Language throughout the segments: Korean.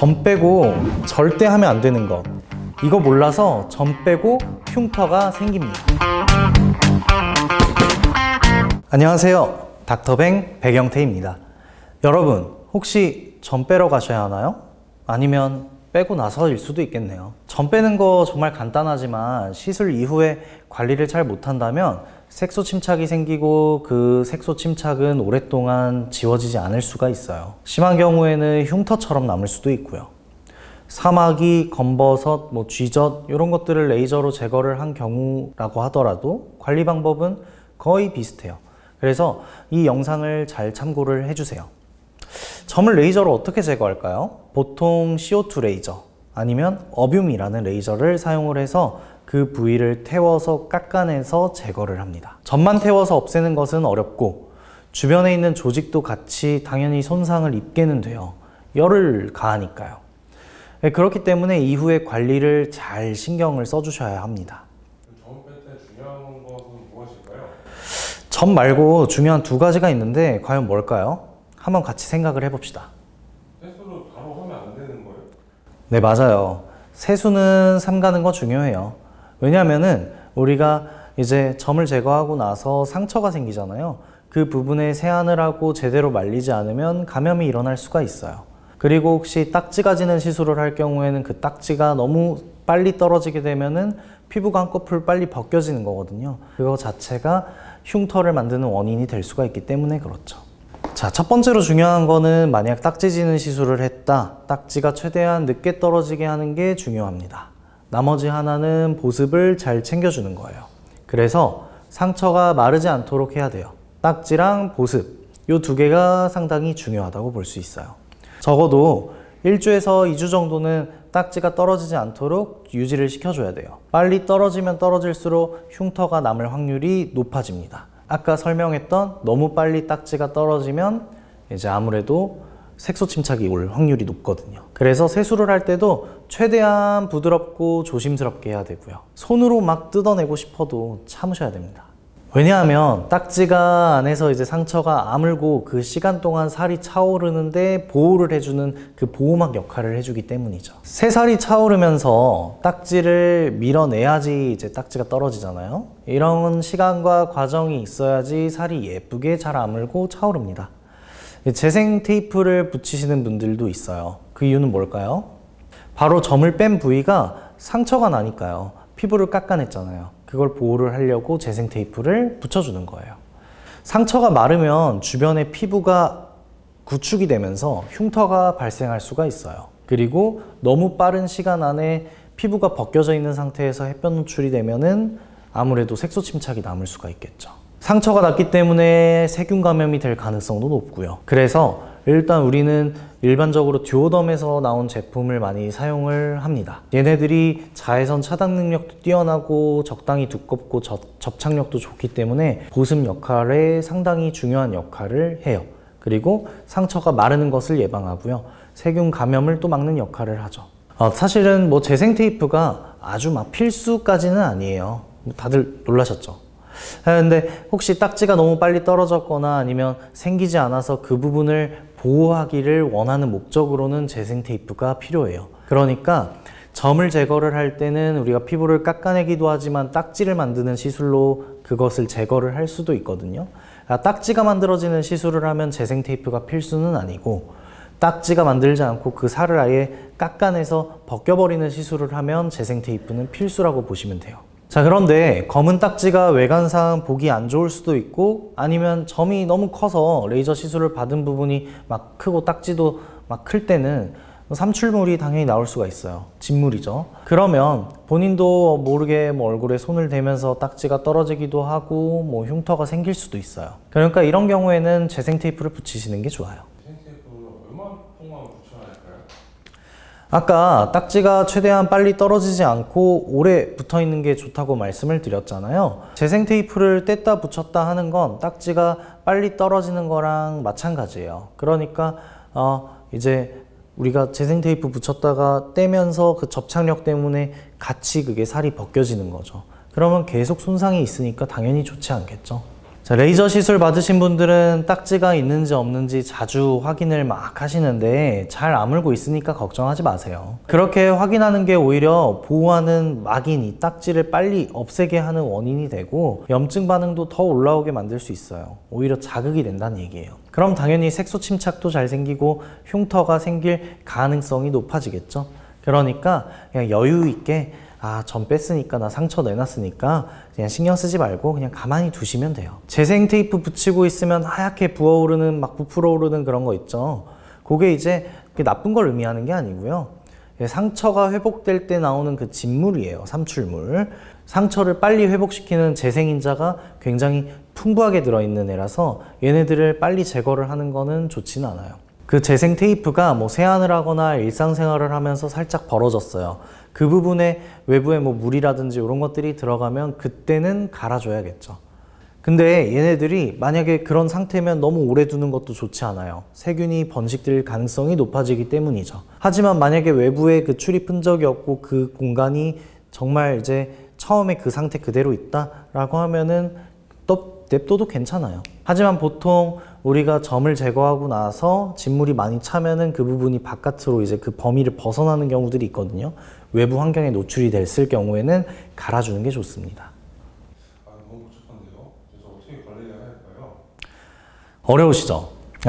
점 빼고 절대 하면 안 되는 거, 이거 몰라서 점 빼고 흉터가 생깁니다. 안녕하세요, 닥터뱅 백영태입니다. 여러분, 혹시 점 빼러 가셔야 하나요? 아니면 빼고 나서일 수도 있겠네요. 점 빼는 거 정말 간단하지만 시술 이후에 관리를 잘 못한다면 색소 침착이 생기고 그 색소 침착은 오랫동안 지워지지 않을 수가 있어요. 심한 경우에는 흉터처럼 남을 수도 있고요. 사마귀, 검버섯, 쥐젖 이런 것들을 레이저로 제거를 한 경우라고 하더라도 관리 방법은 거의 비슷해요. 그래서 이 영상을 잘 참고를 해주세요. 점을 레이저로 어떻게 제거할까요? 보통 CO2 레이저 아니면 어뷸이라는 레이저를 사용을 해서 그 부위를 태워서 깎아내서 제거를 합니다. 점만 태워서 없애는 것은 어렵고 주변에 있는 조직도 같이 당연히 손상을 입게는 돼요. 열을 가하니까요. 그렇기 때문에 이후에 관리를 잘 신경을 써주셔야 합니다. 점 뺄 때 중요한 것은 무엇일까요? 점 말고 중요한 두 가지가 있는데 과연 뭘까요? 한번 같이 생각을 해봅시다. 세수를 바로 하면 안 되는 거예요? 네, 맞아요. 세수는 삼가는 거 중요해요. 왜냐하면은 우리가 이제 점을 제거하고 나서 상처가 생기잖아요. 그 부분에 세안을 하고 제대로 말리지 않으면 감염이 일어날 수가 있어요. 그리고 혹시 딱지가 지는 시술을 할 경우에는 그 딱지가 너무 빨리 떨어지게 되면은 피부가 한꺼풀 빨리 벗겨지는 거거든요. 그거 자체가 흉터를 만드는 원인이 될 수가 있기 때문에 그렇죠. 자, 첫 번째로 중요한 거는 만약 딱지 지는 시술을 했다, 딱지가 최대한 늦게 떨어지게 하는 게 중요합니다. 나머지 하나는 보습을 잘 챙겨주는 거예요. 그래서 상처가 마르지 않도록 해야 돼요. 딱지랑 보습, 이 두 개가 상당히 중요하다고 볼 수 있어요. 적어도 1주에서 2주 정도는 딱지가 떨어지지 않도록 유지를 시켜줘야 돼요. 빨리 떨어지면 떨어질수록 흉터가 남을 확률이 높아집니다. 아까 설명했던 너무 빨리 딱지가 떨어지면 이제 아무래도 색소 침착이 올 확률이 높거든요. 그래서 세수를 할 때도 최대한 부드럽고 조심스럽게 해야 되고요. 손으로 막 뜯어내고 싶어도 참으셔야 됩니다. 왜냐하면 딱지가 안에서 이제 상처가 아물고 그 시간 동안 살이 차오르는데 보호를 해주는 그 보호막 역할을 해주기 때문이죠. 새살이 차오르면서 딱지를 밀어내야지 이제 딱지가 떨어지잖아요. 이런 시간과 과정이 있어야지 살이 예쁘게 잘 아물고 차오릅니다. 재생 테이프를 붙이시는 분들도 있어요. 그 이유는 뭘까요? 바로 점을 뺀 부위가 상처가 나니까요. 피부를 깎아냈잖아요. 그걸 보호를 하려고 재생 테이프를 붙여주는 거예요. 상처가 마르면 주변의 피부가 구축이 되면서 흉터가 발생할 수가 있어요. 그리고 너무 빠른 시간 안에 피부가 벗겨져 있는 상태에서 햇볕 노출이 되면은 아무래도 색소 침착이 남을 수가 있겠죠. 상처가 났기 때문에 세균 감염이 될 가능성도 높고요. 그래서 일단 우리는 일반적으로 듀오덤에서 나온 제품을 많이 사용을 합니다. 얘네들이 자외선 차단 능력도 뛰어나고 적당히 두껍고 접착력도 좋기 때문에 보습 역할에 상당히 중요한 역할을 해요. 그리고 상처가 마르는 것을 예방하고요. 세균 감염을 또 막는 역할을 하죠. 사실은 재생 테이프가 아주 막 필수까지는 아니에요. 다들 놀라셨죠? 근데 혹시 딱지가 너무 빨리 떨어졌거나 아니면 생기지 않아서 그 부분을 보호하기를 원하는 목적으로는 재생 테이프가 필요해요. 그러니까 점을 제거를 할 때는 우리가 피부를 깎아내기도 하지만 딱지를 만드는 시술로 그것을 제거를 할 수도 있거든요. 딱지가 만들어지는 시술을 하면 재생 테이프가 필수는 아니고 딱지가 만들지 않고 그 살을 아예 깎아내서 벗겨버리는 시술을 하면 재생 테이프는 필수라고 보시면 돼요. 자, 그런데 검은 딱지가 외관상 보기 안 좋을 수도 있고 아니면 점이 너무 커서 레이저 시술을 받은 부분이 막 크고 딱지도 막 클 때는 삼출물이 당연히 나올 수가 있어요. 진물이죠. 그러면 본인도 모르게 얼굴에 손을 대면서 딱지가 떨어지기도 하고 흉터가 생길 수도 있어요. 그러니까 이런 경우에는 재생 테이프를 붙이시는 게 좋아요. 재생 테이프를 얼마 동안 붙여야 할까요? 아까 딱지가 최대한 빨리 떨어지지 않고 오래 붙어 있는 게 좋다고 말씀을 드렸잖아요. 재생 테이프를 뗐다 붙였다 하는 건 딱지가 빨리 떨어지는 거랑 마찬가지예요. 그러니까 이제 우리가 재생 테이프 붙였다가 떼면서 그 접착력 때문에 같이 그게 살이 벗겨지는 거죠. 그러면 계속 손상이 있으니까 당연히 좋지 않겠죠. 자, 레이저 시술 받으신 분들은 딱지가 있는지 없는지 자주 확인을 막 하시는데 잘 아물고 있으니까 걱정하지 마세요. 그렇게 확인하는 게 오히려 보호하는 막인 이 딱지를 빨리 없애게 하는 원인이 되고 염증 반응도 더 올라오게 만들 수 있어요. 오히려 자극이 된다는 얘기예요. 그럼 당연히 색소 침착도 잘 생기고 흉터가 생길 가능성이 높아지겠죠. 그러니까 그냥 여유 있게 점 뺐으니까 나 상처 내놨으니까 그냥 신경 쓰지 말고 그냥 가만히 두시면 돼요. 재생 테이프 붙이고 있으면 하얗게 부어오르는 막 부풀어 오르는 그런 거 있죠. 그게 이제 나쁜 걸 의미하는 게 아니고요. 상처가 회복될 때 나오는 그 진물이에요. 삼출물. 상처를 빨리 회복시키는 재생인자가 굉장히 풍부하게 들어있는 애라서 얘네들을 빨리 제거를 하는 거는 좋지는 않아요. 그 재생 테이프가 뭐 세안을 하거나 일상생활을 하면서 살짝 벌어졌어요. 그 부분에 외부에 뭐 물이라든지 이런 것들이 들어가면 그때는 갈아줘야겠죠. 근데 얘네들이 만약에 그런 상태면 너무 오래 두는 것도 좋지 않아요. 세균이 번식될 가능성이 높아지기 때문이죠. 하지만 만약에 외부에 그 출입 흔적이 없고 그 공간이 정말 이제 처음에 그 상태 그대로 있다라고 하면은 냅둬도 괜찮아요. 하지만 보통 우리가 점을 제거하고 나서 진물이 많이 차면은 그 부분이 바깥으로 이제 그 범위를 벗어나는 경우들이 있거든요. 외부 환경에 노출이 됐을 경우에는 갈아주는 게 좋습니다. 너무 복잡한데요? 그래서 어떻게 관리를 해야 할까요? 어려우시죠?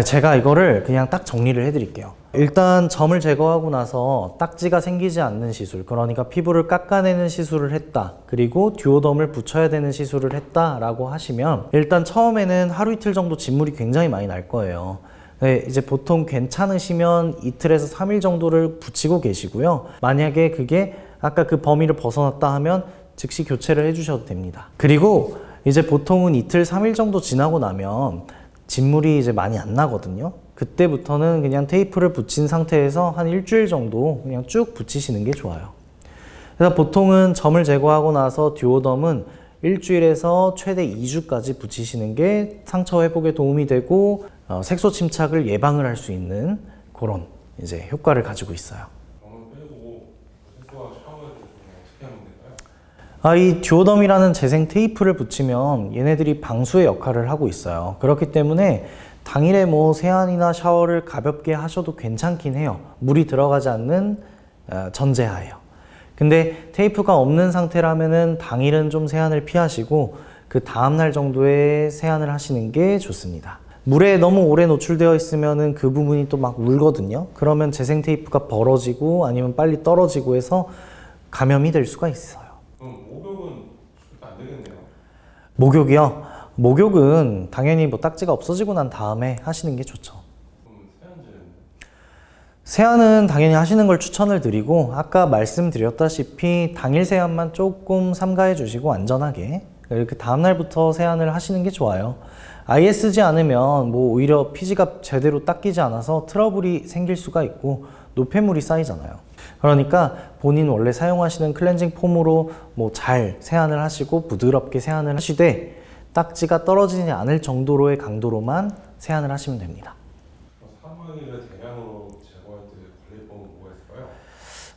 제가 이거를 그냥 딱 정리를 해드릴게요. 일단 점을 제거하고 나서 딱지가 생기지 않는 시술, 그러니까 피부를 깎아내는 시술을 했다, 그리고 듀오덤을 붙여야 되는 시술을 했다라고 하시면 일단 처음에는 하루 이틀 정도 진물이 굉장히 많이 날 거예요. 네, 이제 보통 괜찮으시면 이틀에서 3일 정도를 붙이고 계시고요. 만약에 그게 아까 그 범위를 벗어났다 하면 즉시 교체를 해주셔도 됩니다. 그리고 이제 보통은 이틀, 3일 정도 지나고 나면 진물이 이제 많이 안 나거든요. 그때부터는 그냥 테이프를 붙인 상태에서 한 일주일 정도 그냥 쭉 붙이시는 게 좋아요. 그래서 보통은 점을 제거하고 나서 듀오덤은 일주일에서 최대 2주까지 붙이시는 게 상처 회복에 도움이 되고 색소 침착을 예방을 할 수 있는 그런 이제 효과를 가지고 있어요. 점을 빼고 세수와 샤워를 어떻게 하면 될까요? 이 듀오덤이라는 재생 테이프를 붙이면 얘네들이 방수의 역할을 하고 있어요. 그렇기 때문에 당일에 뭐 세안이나 샤워를 가볍게 하셔도 괜찮긴 해요. 물이 들어가지 않는 전제하에요. 근데 테이프가 없는 상태라면은 당일은 좀 세안을 피하시고 그 다음날 정도에 세안을 하시는 게 좋습니다. 물에 너무 오래 노출되어 있으면은 그 부분이 또 막 울거든요. 그러면 재생 테이프가 벌어지고 아니면 빨리 떨어지고 해서 감염이 될 수가 있어요. 그럼 목욕은 절대 안 되겠네요. 목욕이요? 목욕은 당연히 뭐 딱지가 없어지고 난 다음에 하시는 게 좋죠. 그럼 세안제는? 세안은 당연히 하시는 걸 추천을 드리고 아까 말씀드렸다시피 당일 세안만 조금 삼가해 주시고 안전하게 이렇게 다음날부터 세안을 하시는 게 좋아요. 아예 쓰지 않으면 뭐 오히려 피지가 제대로 닦이지 않아서 트러블이 생길 수가 있고 노폐물이 쌓이잖아요. 그러니까 본인 원래 사용하시는 클렌징 폼으로 뭐 잘 세안을 하시고 부드럽게 세안을 하시되 딱지가 떨어지지 않을 정도로의 강도로만 세안을 하시면 됩니다. 사마귀를 대량으로 제거할 때 관리법은 뭐가 있을까요?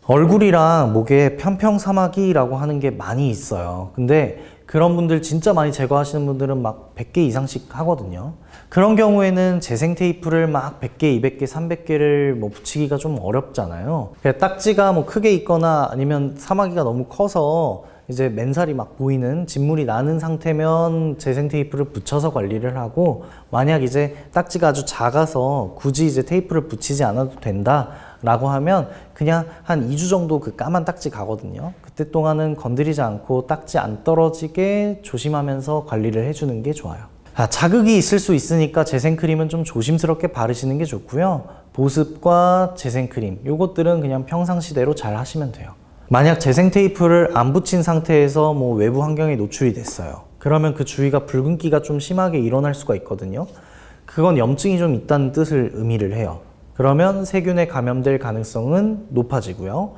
얼굴이랑 목에 편평사마귀라고 하는 게 많이 있어요. 근데 그런 분들 진짜 많이 제거하시는 분들은 막 100개 이상씩 하거든요. 그런 경우에는 재생 테이프를 막 100개, 200개, 300개를 뭐 붙이기가 좀 어렵잖아요. 딱지가 뭐 크게 있거나 아니면 사마귀가 너무 커서 이제 맨살이 막 보이는 진물이 나는 상태면 재생 테이프를 붙여서 관리를 하고, 만약 이제 딱지가 아주 작아서 굳이 이제 테이프를 붙이지 않아도 된다 라고 하면 그냥 한 2주 정도 그 까만 딱지 가거든요. 그때 동안은 건드리지 않고 딱지 안 떨어지게 조심하면서 관리를 해주는 게 좋아요. 자극이 있을 수 있으니까 재생크림은 좀 조심스럽게 바르시는 게 좋고요. 보습과 재생크림 요것들은 그냥 평상시대로 잘 하시면 돼요. 만약 재생 테이프를 안 붙인 상태에서 뭐 외부 환경에 노출이 됐어요. 그러면 그 주위가 붉은기가 좀 심하게 일어날 수가 있거든요. 그건 염증이 좀 있다는 뜻을 의미를 해요. 그러면 세균에 감염될 가능성은 높아지고요.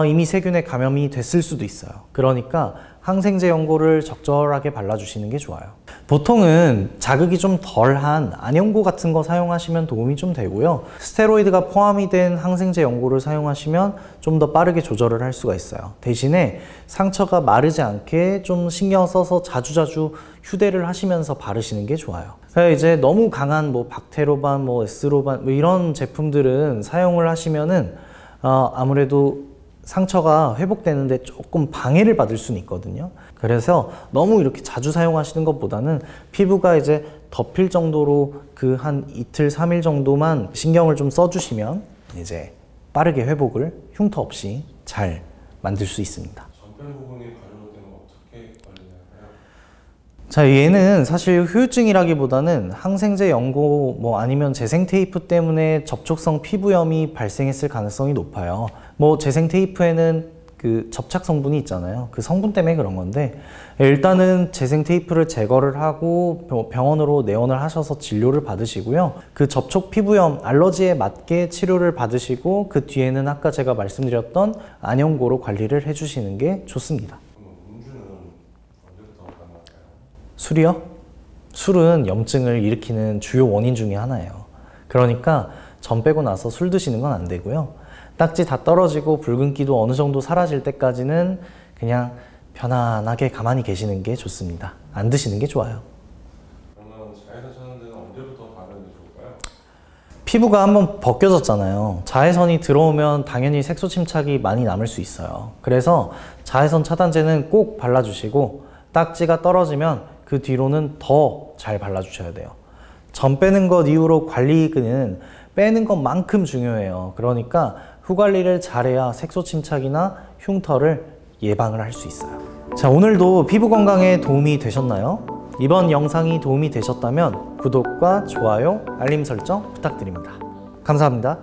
이미 세균에 감염이 됐을 수도 있어요. 그러니까 항생제 연고를 적절하게 발라주시는 게 좋아요. 보통은 자극이 좀 덜한 안연고 같은 거 사용하시면 도움이 좀 되고요. 스테로이드가 포함이 된 항생제 연고를 사용하시면 좀 더 빠르게 조절을 할 수가 있어요. 대신에 상처가 마르지 않게 좀 신경 써서 자주자주 휴대를 하시면서 바르시는 게 좋아요. 이제 너무 강한 뭐 박테로반, 뭐 에스로반 뭐 이런 제품들은 사용을 하시면은 아무래도 상처가 회복되는데 조금 방해를 받을 수는 있거든요. 그래서 너무 이렇게 자주 사용하시는 것보다는 피부가 이제 덮일 정도로 그 한 이틀, 3일 정도만 신경을 좀 써주시면 이제 빠르게 회복을 흉터 없이 잘 만들 수 있습니다. 전편 부분이 가려울 때는 어떻게 관리해야 할까요? 자, 얘는 사실 후유증이라기보다는 항생제 연고 뭐 아니면 재생 테이프 때문에 접촉성 피부염이 발생했을 가능성이 높아요. 뭐 재생 테이프에는 그 접착 성분이 있잖아요. 그 성분 때문에 그런 건데 일단은 재생 테이프를 제거를 하고 병원으로 내원을 하셔서 진료를 받으시고요. 그 접촉 피부염 알러지에 맞게 치료를 받으시고 그 뒤에는 아까 제가 말씀드렸던 안연고로 관리를 해주시는 게 좋습니다. 그럼 음주는 언제부터 가능할까요? 술이요? 술은 염증을 일으키는 주요 원인 중에 하나예요. 그러니까 점 빼고 나서 술 드시는 건 안 되고요. 딱지 다 떨어지고 붉은기도 어느 정도 사라질 때까지는 그냥 편안하게 가만히 계시는 게 좋습니다. 안 드시는 게 좋아요. 그러면 자외선 차는 데는 언제부터 바르는 게 좋을까요? 피부가 한번 벗겨졌잖아요. 자외선이 들어오면 당연히 색소 침착이 많이 남을 수 있어요. 그래서 자외선 차단제는 꼭 발라주시고 딱지가 떨어지면 그 뒤로는 더 잘 발라주셔야 돼요. 점 빼는 것 이후로 관리는 빼는 것만큼 중요해요. 그러니까 후 관리를 잘해야 색소 침착이나 흉터를 예방을 할 수 있어요. 자, 오늘도 피부 건강에 도움이 되셨나요? 이번 영상이 도움이 되셨다면 구독과 좋아요, 알림 설정 부탁드립니다. 감사합니다.